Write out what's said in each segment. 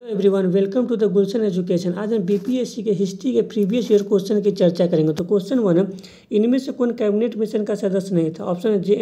Everyone, welcome to the Gulshan education. आज हम BPSC के हिस्ट्री के प्रीवियस ईयर क्वेश्चन की चर्चा करेंगे। तो क्वेश्चन 1 है, इनमें से कौन कैबिनेट मिशन का सदस्य नहीं था? ऑप्शन है जे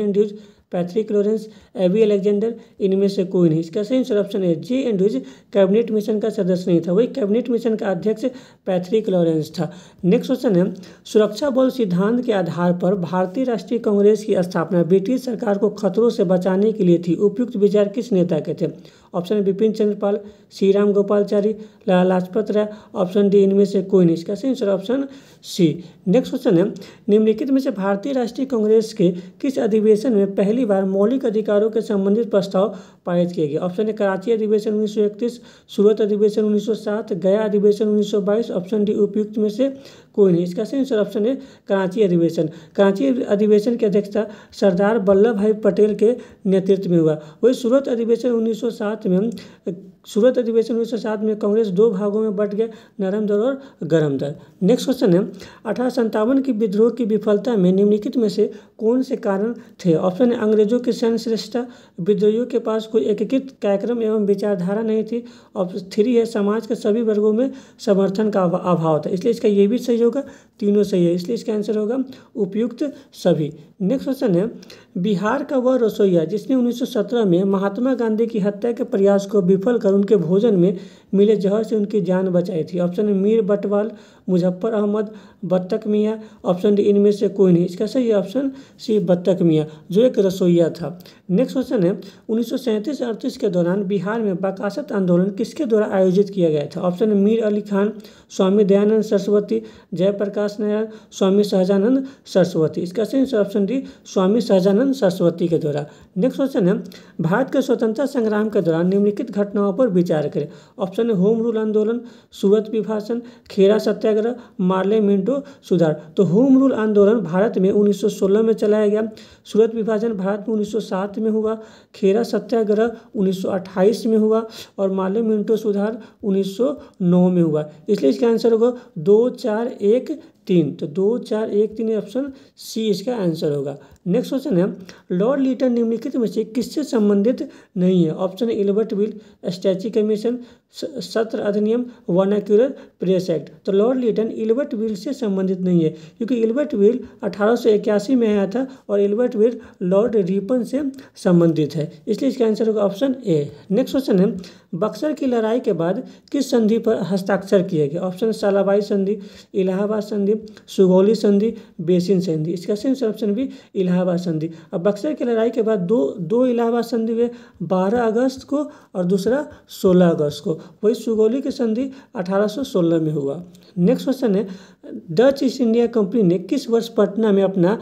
पैट्रिक लॉरेंस, एबी अलेक्जेंडर, इनमें से कोई नहीं। इसका सही आंसर ऑप्शन है जे कैबिनेट मिशन का सदस्य नहीं था। वही कैबिनेट मिशन का अध्यक्ष पैट्रिक लॉरेंस था। नेक्स्ट क्वेश्चन है, सुरक्षा बल सिद्धांत के आधार पर भारतीय राष्ट्रीय कांग्रेस की स्थापना ब्रिटिश सरकार को खतरों से बचाने के लिए थी। उपयुक्त विचार किस नेता के थे? ऑप्शन है बिपिन चंद्र पाल, श्री राम गोपालचारी, लाला लाजपत राय, ऑप्शन डी इनमें से कोई नहीं। इसका सही answer option C. Next question है, निम्नलिखित में से भारतीय राष्ट्रीय कांग्रेस के किस अधिवेशन में पहली बार मौलिक अधिकारों के संबंधित प्रस्ताव पारित किए गए? ऑप्शन है कराची अधिवेशन 1931, सूरत अधिवेशन 1907, गया अधिवेशन 1922, ऑप्शन डी उपयुक्त में से कोई नहीं। इसका सही आंसर ऑप्शन है कराची अधिवेशन। कराची अधिवेशन की अध्यक्षता सरदार वल्लभ भाई पटेल के नेतृत्व में हुआ। वही सूरत अधिवेशन 1907 में कांग्रेस दो भागों में बंट गया, नरम दल और गरम दल। नेक्स्ट क्वेश्चन है, 1857 की विद्रोह की विफलता में निम्नलिखित में से कौन से कारण थे? ऑप्शन है अंग्रेजों की सैन्य श्रेष्ठता, विद्रोहियों के पास कोई एकीकृत कार्यक्रम एवं विचारधारा नहीं थी, ऑप्शन 3 है समाज के सभी वर्गों में समर्थन का अभाव था। इसलिए इसका ये भी सही होगा, तीनों सही है, इसलिए इसका आंसर होगा उपयुक्त सभी। नेक्स्ट क्वेश्चन है, बिहार का वह रसोइया जिसने 1917 में महात्मा गांधी की हत्या के प्रयास को विफल कर उनके भोजन में मिले जहर से उनकी जान बचाई थी। ऑप्शन है मीर बटवाल, मुजफ्फर अहमद, बत्तख मियाँ, ऑप्शन डी इनमें से कोई नहीं। इसका सही ऑप्शन सी बत्तख मियाँ, जो एक रसोइया था। नेक्स्ट क्वेश्चन है, 1937-38 के दौरान बिहार में बकासत आंदोलन किसके द्वारा आयोजित किया गया था? ऑप्शन है मीर अली खान, स्वामी दयानंद सरस्वती, जयप्रकाश नारायण, स्वामी सहजानंद सरस्वती। इसका सही ऑप्शन डी स्वामी सहजानंद सरस्वती के द्वारा। नेक्स्ट क्वेश्चन है, भारत के स्वतंत्रता संग्राम के दौरान निम्नलिखित घटनाओं पर विचार करें। ऑप्शन है होम रूल आंदोलन, सूरत विभाजन, खेरा सत्याग्रह, मार्ले मिंटो सुधार। तो होम रूल आंदोलन भारत में 1916 में चलाया गया, सूरत विभाजन भारत में 1907 में हुआ, खेरा सत्याग्रह 1928 में हुआ और मार्ले मिंटो सुधार 1909 में हुआ। इसलिए इसका आंसर होगा 2, 4, 1, 3। तो 2, 4, 1, 3 ऑप्शन सी इसका आंसर होगा। नेक्स्ट क्वेश्चन है, लॉर्ड लीटन निम्नलिखित में से किससे संबंधित नहीं है? ऑप्शन है इल्बर्ट बिल, स्टैची कमीशन, सत्र अधिनियम, वर्नाक्यूलर प्रेस एक्ट। तो लॉर्ड लीटन इल्बर्ट बिल से संबंधित नहीं है, क्योंकि इल्बर्ट बिल 1881 में आया था और इल्बर्ट बिल लॉर्ड रिपन से संबंधित है, इसलिए इसका आंसर होगा ऑप्शन ए। नेक्स्ट क्वेश्चन है, बक्सर की लड़ाई के बाद किस संधि पर हस्ताक्षर किए गए? ऑप्शन सालाबाई संधि, इलाहाबाद संधि, सुगौली संधि, बेसिन संधि। इसका सही ऑप्शन भी इलाहाबाद संधि। अब बक्सर की लड़ाई के बाद दो इलाहाबाद संधि हुए, 12 अगस्त को और दूसरा 16 अगस्त को। वही सुगौली की संधि 1816 में हुआ। नेक्स्ट क्वेश्चन है, डच ईस्ट इंडिया कंपनी ने किस वर्ष पटना में अपना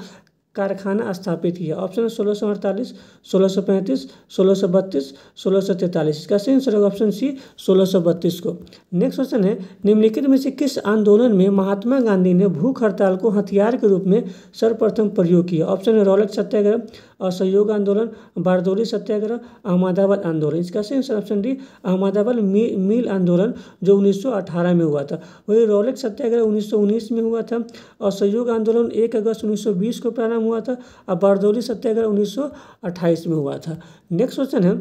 कारखाना स्थापित किया? ऑप्शन है 1648, 1635, 1632, 1643। इसका सही आंसर होगा ऑप्शन सी 1632 को। नेक्स्ट क्वेश्चन है, निम्नलिखित में से किस आंदोलन में महात्मा गांधी ने भूख हड़ताल को हथियार के रूप में सर्वप्रथम प्रयोग किया? ऑप्शन है रॉलेट सत्याग्रह, असहयोग आंदोलन, बारदौली सत्याग्रह, अहमदाबाद आंदोलन। इसका सही आंसर ऑप्शन डी अहमदाबाद मिल आंदोलन, जो 1918 में हुआ था। वही रॉलेट सत्याग्रह 1919 में हुआ था, असहयोग आंदोलन 1 अगस्त 1920 को प्रारंभ हुआ था और बारदौली सत्याग्रह 1928 में हुआ था। नेक्स्ट क्वेश्चन है,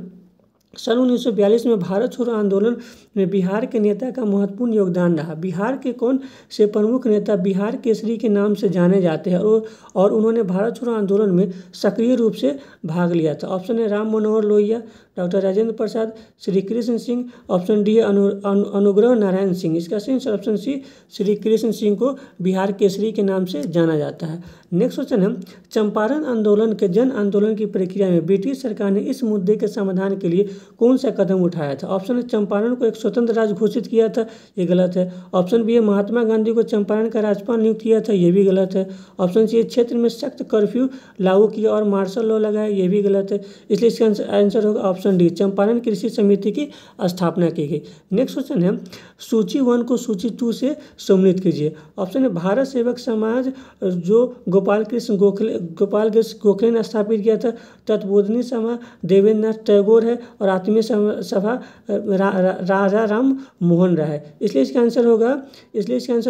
सन 1942 में भारत छोड़ो आंदोलन में बिहार के नेता का महत्वपूर्ण योगदान रहा। बिहार के कौन से प्रमुख नेता बिहार केसरी के नाम से जाने जाते हैं और उन्होंने भारत छोड़ो आंदोलन में सक्रिय रूप से भाग लिया था? ऑप्शन है Ram Manohar Lohia, doctor Rajendra Prasad, Shri Krishna Singh, option D है अनुग्रह नारायण सिंह। इसका सही ऑप्शन सी श्री कृष्ण सिंह को बिहार केसरी के नाम से जाना जाता है। नेक्स्ट क्वेश्चन है, चंपारण आंदोलन के जन आंदोलन की प्रक्रिया में ब्रिटिश सरकार ने इस मुद्दे के समाधान के लिए कौन सा कदम उठाया था? ऑप्शन है चंपारण को एक स्वतंत्र राज्य घोषित किया था, ये गलत है। ऑप्शन बी है महात्मा गांधी को चंपारण का राज्यपाल नियुक्त किया था, ये भी गलत है। ऑप्शन सी क्षेत्र में सख्त कर्फ्यू लागू किया और मार्शल लॉ लगाया, ये भी गलत है। इसलिए इसका आंसर होगा ऑप्शन डी चंपारण कृषि समिति की स्थापना की गई। नेक्स्ट क्वेश्चन है, सूची 1 को सूची 2 से सम्मिलित कीजिए। ऑप्शन है भारत सेवक समाज, जो गोपाल कृष्ण गोखले ने स्थापित किया था, तत्बोधनी सभा देवेंद्र नाथ टैगोर है और आत्मीय सभा राजा राम मोहन राय है। इसलिए इसका आंसर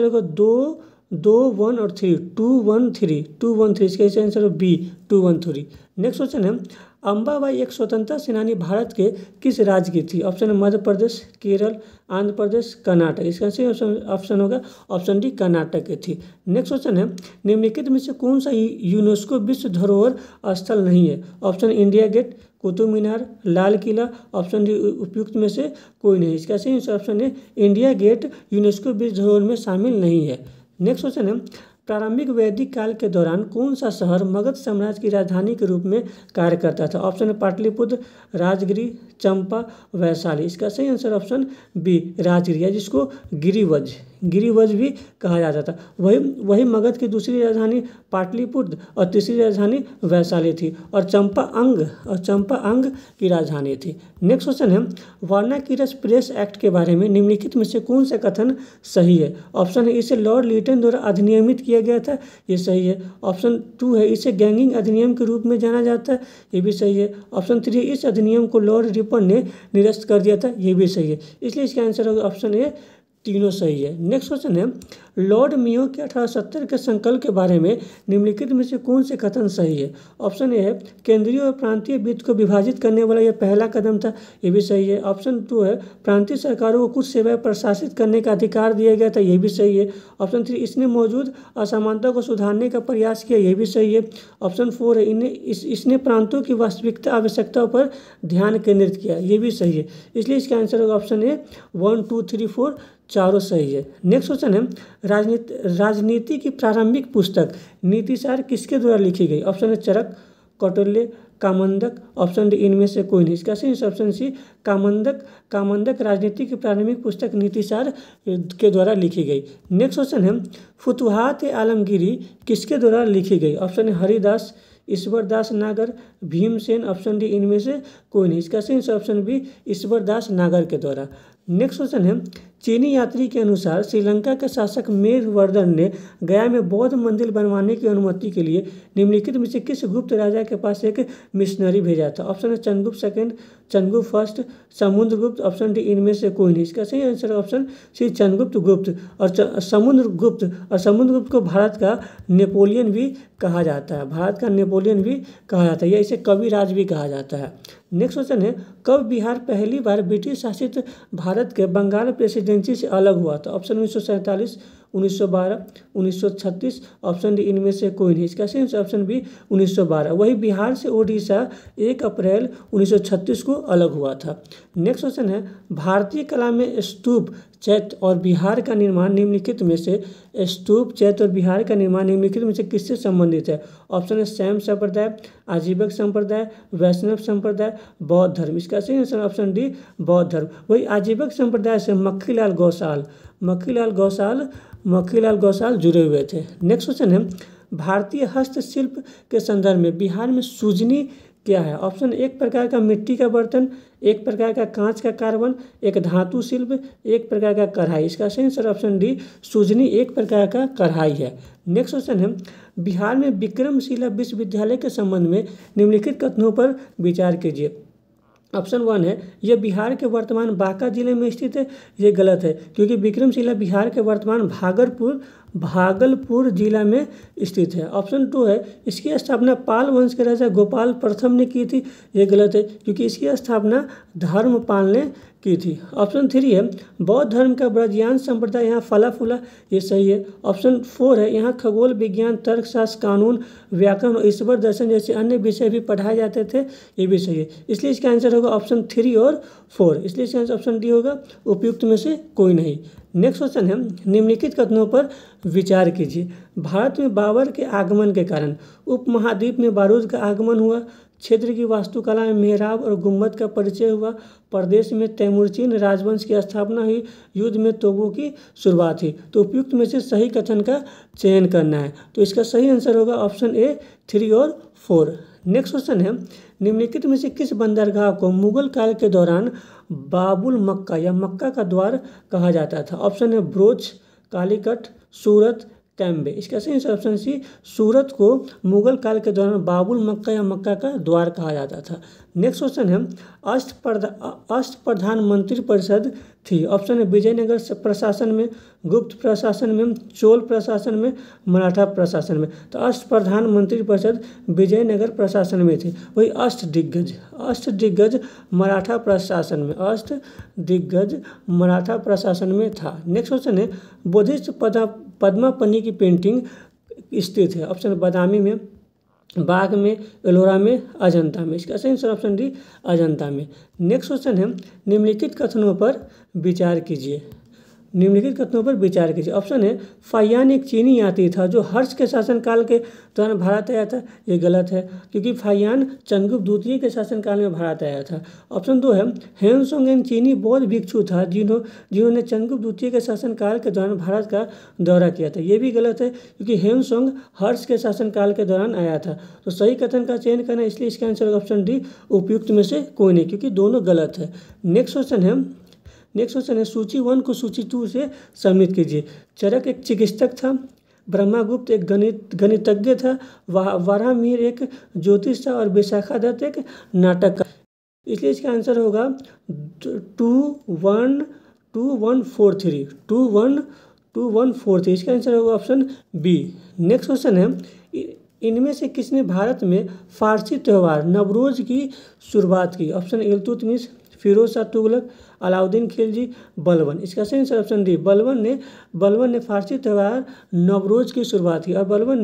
होगा 2, 2, 1 और 3, 213 इसका इसका आंसर बी 213। नेक्स्ट क्वेश्चन है अंबाबाई एक स्वतंत्रता सेनानी भारत के किस राज्य की थी? ऑप्शन है मध्य प्रदेश, केरल, आंध्र प्रदेश, कर्नाटक। इसका सही ऑप्शन होगा ऑप्शन डी कर्नाटक की थी। नेक्स्ट क्वेश्चन है निम्नलिखित में से कौन सा यूनेस्को विश्व धरोहर स्थल नहीं है? Option India gate, Qutub Minar, Lal Qila, option D उपयुक्त में से कोई नहीं। इसका सही ऑप्शन है इंडिया गेट यूनेस्को विश्व धरोहर में शामिल नहीं है। नेक्स्ट क्वेश्चन है प्रारंभिक वैदिक काल के दौरान कौन सा शहर मगध साम्राज्य की राजधानी के रूप में कार्य करता था? ऑप्शन है पाटलिपुत्र, राजगिरी, चंपा, वैशाली। इसका सही आंसर ऑप्शन बी राजगिरी है, जिसको गिरिवज भी कहा जाता था। वही मगध की दूसरी राजधानी पाटलिपुत्र और तीसरी राजधानी वैशाली थी और चंपा अंग की राजधानी थी। नेक्स्ट क्वेश्चन है वर्नाक्यूलर प्रेस एक्ट के बारे में निम्नलिखित में से कौन सा कथन सही है? ऑप्शन है इसे लॉर्ड लिटन द्वारा अधिनियमित किया गया था, ये सही है। ऑप्शन 2 है इसे गैंगिंग अधिनियम के रूप में जाना जाता है, ये भी सही है। ऑप्शन 3 इस अधिनियम को लॉर्ड रिपन ने निरस्त कर दिया था, ये भी सही है। इसलिए इसका आंसर होगा ऑप्शन ए, तीनों सही है। नेक्स्ट क्वेश्चन है लॉर्ड मियो के 1870 के संकल्प के बारे में निम्नलिखित में से कौन से कथन सही है? ऑप्शन ए है केंद्रीय और प्रांतीय वित्त को विभाजित करने वाला यह पहला कदम था, ये भी सही है। ऑप्शन 2 है प्रांतीय सरकारों को कुछ सेवाएं प्रशासित करने का अधिकार दिया गया था, ये भी सही है। ऑप्शन 3 इसने मौजूद असमानता को सुधारने का प्रयास किया, ये भी सही है। ऑप्शन 4 है इसने प्रांतों की वास्तविकता आवश्यकताओं पर ध्यान केंद्रित किया, ये भी सही है। इसलिए इसका आंसर होगा ऑप्शन ए 1, 2, 3, 4 चारों सही है। नेक्स्ट क्वेश्चन है राजनीति की प्रारंभिक पुस्तक नीतिसार किसके द्वारा लिखी गई? ऑप्शन है चरक, कौटिल्य, कामंदक, ऑप्शन डी इनमें से कोई नहीं। इसका सही ऑप्शन सी कामंदक राजनीति की प्रारंभिक पुस्तक नीतिसार के द्वारा लिखी गई। नेक्स्ट क्वेश्चन है फुतुहात आलमगीरी किसके द्वारा लिखी गई? ऑप्शन है हरिदास, ईश्वरदास नागर, भीमसेन, ऑप्शन डी इनमें से कोई नहीं। इसका सही ऑप्शन बी ईश्वरदास नागर के द्वारा। नेक्स्ट क्वेश्चन है चीनी यात्री के अनुसार श्रीलंका के शासक मेघवर्धन ने गया में बौद्ध मंदिर बनवाने की अनुमति के लिए निम्नलिखित में से किस गुप्त राजा के पास एक मिशनरी भेजा था? ऑप्शन है Chandragupta second, Chandragupta first, Samudragupta, option D इनमें से कोई नहीं। इसका सही आंसर ऑप्शन सी चंद्रगुप्त गुप्त और समुद्रगुप्त को भारत का नेपोलियन भी कहा जाता है, या इसे कविराज भी कहा जाता है। नेक्स्ट क्वेश्चन है कब बिहार पहली बार ब्रिटिश शासित भारत के बंगाल प्रेसिडेंसी से अलग हुआ था? ऑप्शन 1947, 1912, 1936, ऑप्शन डी इनमें से कोई नहीं। इसका सही ऑप्शन बी 1912। वही बिहार से ओडिशा 1 अप्रैल 1936 को अलग हुआ था। नेक्स्ट क्वेश्चन है भारतीय कला में स्तूप, चैत्य और विहार का निर्माण निम्नलिखित में से किससे संबंधित है? ऑप्शन है शैव संप्रदाय, आजीवक संप्रदाय, वैष्णव संप्रदाय, बौद्ध धर्म। इसका सही आंसर ऑप्शन डी बौद्ध धर्म। वही आजीवक संप्रदाय से मक्खीलाल गौसाल जुड़े हुए थे। नेक्स्ट क्वेश्चन है भारतीय हस्तशिल्प के संदर्भ में बिहार में सूजनी क्या है? ऑप्शन एक प्रकार का मिट्टी का बर्तन, एक प्रकार का कांच का कार्बन, एक धातु शिल्प, एक प्रकार का कढ़ाई। इसका सही आंसर ऑप्शन डी सूजनी एक प्रकार का कढ़ाई है। नेक्स्ट क्वेश्चन है बिहार में विक्रमशिला विश्वविद्यालय के संबंध में निम्नलिखित कथनों पर विचार कीजिए। ऑप्शन 1 है यह बिहार के वर्तमान बांका जिले में स्थित है, ये गलत है क्योंकि विक्रमशिला बिहार के वर्तमान भागलपुर जिला में स्थित है। ऑप्शन 2 है इसकी स्थापना पाल वंश के राजा गोपाल प्रथम ने की थी, ये गलत है क्योंकि इसकी स्थापना धर्मपाल ने की थी। ऑप्शन 3 है बौद्ध धर्म का ब्रजयान संप्रदाय यहाँ फला फूला, ये सही है। ऑप्शन 4 है यहाँ खगोल विज्ञान, तर्कशास्त्र, कानून, व्याकरण और ईश्वर दर्शन जैसे अन्य विषय भी पढ़ाए जाते थे, ये भी सही है। इसलिए इसका आंसर होगा ऑप्शन 3 और 4। इसलिए इसका आंसर ऑप्शन डी होगा, उपयुक्त में से कोई नहीं। नेक्स्ट क्वेश्चन है निम्नलिखित कथनों पर विचार कीजिए। भारत में बाबर के आगमन के कारण उपमहाद्वीप में बारूद का आगमन हुआ, क्षेत्र की वास्तुकला में मेहराब और गुम्बद का परिचय हुआ, प्रदेश में तैमूरचीन राजवंश की स्थापना हुई, युद्ध में तोपों की शुरुआत हुई। तो उपयुक्त में से सही कथन का चयन करना है, तो इसका सही आंसर होगा ऑप्शन ए 3 और 4। नेक्स्ट क्वेश्चन है निम्नलिखित में से किस बंदरगाह को मुगल काल के दौरान बाबुल मक्का या मक्का का द्वार कहा जाता था? ऑप्शन है ब्रोच, कालीकट, सूरत, कैम्बे। इसका सही ऑप्शन सी सूरत को मुगल काल के दौरान बाबुल मक्का या मक्का का द्वार कहा जाता था। नेक्स्ट क्वेश्चन है अष्टप्रधान मंत्री परिषद थी। ऑप्शन है विजयनगर प्रशासन में, गुप्त प्रशासन में, चोल प्रशासन में, मराठा प्रशासन में। तो अष्टप्रधान मंत्री परिषद विजयनगर प्रशासन में थी। वही अष्टदिग्गज मराठा प्रशासन में, अष्टदिग्गज मराठा प्रशासन में था। नेक्स्ट क्वेश्चन है बुद्धिस्ट पद्मापनी की पेंटिंग स्थित है। ऑप्शन बादामी में, बाग में, एलोरा में, अजंता में। इसका सही आंसर ऑप्शन डी अजंता में। नेक्स्ट क्वेश्चन है निम्नलिखित कथनों पर विचार कीजिए। ऑप्शन है फाहियान एक चीनी यात्री था जो हर्ष के शासनकाल के दौरान भारत आया था। ये गलत है क्योंकि फाहियान चंद्रगुप्त द्वितीय के शासनकाल में भारत आया था। ऑप्शन 2 है ह्वेनसांग एक चीनी बौद्ध भिक्षु था जिन्होंने चंद्रगुप्त द्वितीय के शासनकाल के दौरान भारत का दौरा किया था। ये भी गलत है क्योंकि ह्वेनसांग हर्ष के शासनकाल के दौरान आया था। तो सही कथन का चयन करना, इसलिए इसका आंसर ऑप्शन डी उपयुक्त में से कोई नहीं, क्योंकि दोनों गलत है। नेक्स्ट क्वेश्चन है सूची 1 को सूची 2 से सम्मिलित कीजिए। चरक एक चिकित्सक था, ब्रह्मगुप्त एक गणितज्ञ था, वराहमिहिर एक ज्योतिष था और विशाखा दत्त एक नाटककार। इसलिए इसका आंसर होगा 2143। इसका आंसर होगा ऑप्शन बी। नेक्स्ट क्वेश्चन है इनमें से किसने भारत में फारसी त्यौहार नवरोज की शुरुआत की। ऑप्शन इल्तुतमिश, फिरोज शाह तुगलक, अलाउद्दीन खिलजी, बलबन। इसका सही आंसर ऑप्शन डी बलबन ने फारसी त्यौहार नवरोज की शुरुआत की और बलबन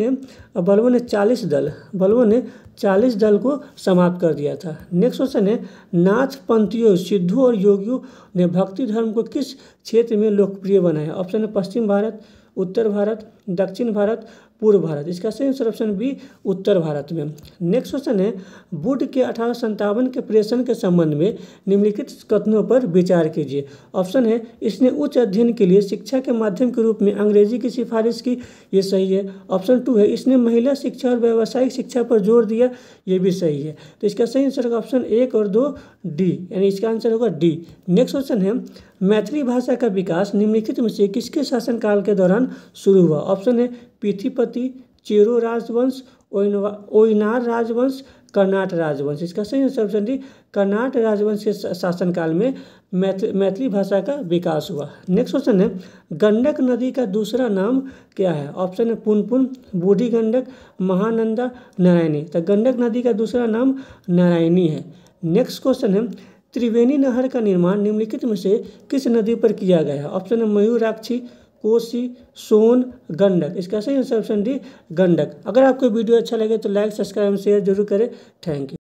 ने 40 दल को समाप्त कर दिया था। नेक्स्ट क्वेश्चन है नाथ पंथियों, सिद्धों और योगियों ने भक्ति धर्म को किस क्षेत्र में लोकप्रिय बनाया। ऑप्शन है पश्चिम भारत, उत्तर भारत, दक्षिण भारत, पूर्व भारत। इसका सही आंसर ऑप्शन बी उत्तर भारत में। नेक्स्ट क्वेश्चन है बुद्ध के 1857 के प्रेषण के संबंध में निम्नलिखित कथनों पर विचार कीजिए। ऑप्शन है इसने उच्च अध्ययन के लिए शिक्षा के माध्यम के रूप में अंग्रेजी की सिफारिश की। ये सही है। ऑप्शन 2 है इसने महिला शिक्षा और व्यावसायिक शिक्षा पर जोर दिया। ये भी सही है। तो इसका सही आंसर होगा ऑप्शन 1 और 2 डी, यानी इसका आंसर होगा डी। नेक्स्ट क्वेश्चन है मैथिली भाषा का विकास निम्नलिखित में से किसके शासनकाल के दौरान शुरू हुआ। ऑप्शन है पृथ्वीपति, चेरो राजवंश, ओयनार राजवंश, कर्नाट राजवंश। इसका सही आंसर ऑप्शन डी कर्नाट राजवंश के शासनकाल में मैथिली भाषा का विकास हुआ। नेक्स्ट क्वेश्चन है गंडक नदी का दूसरा नाम क्या है। ऑप्शन है पुनपुन, बूढ़ी गंडक, महानंदा, नारायणी। तो गंडक नदी का दूसरा नाम नारायणी है। नेक्स्ट क्वेश्चन है त्रिवेणी नहर का निर्माण निम्नलिखित में से किस नदी पर किया गया है। ऑप्शन है मयूराक्षी, कोसी, सोन, गंडक। इसका सही आंसर ऑप्शन डी गंडक। अगर आपको वीडियो अच्छा लगे तो लाइक, सब्सक्राइब, शेयर जरूर करें। Thank you.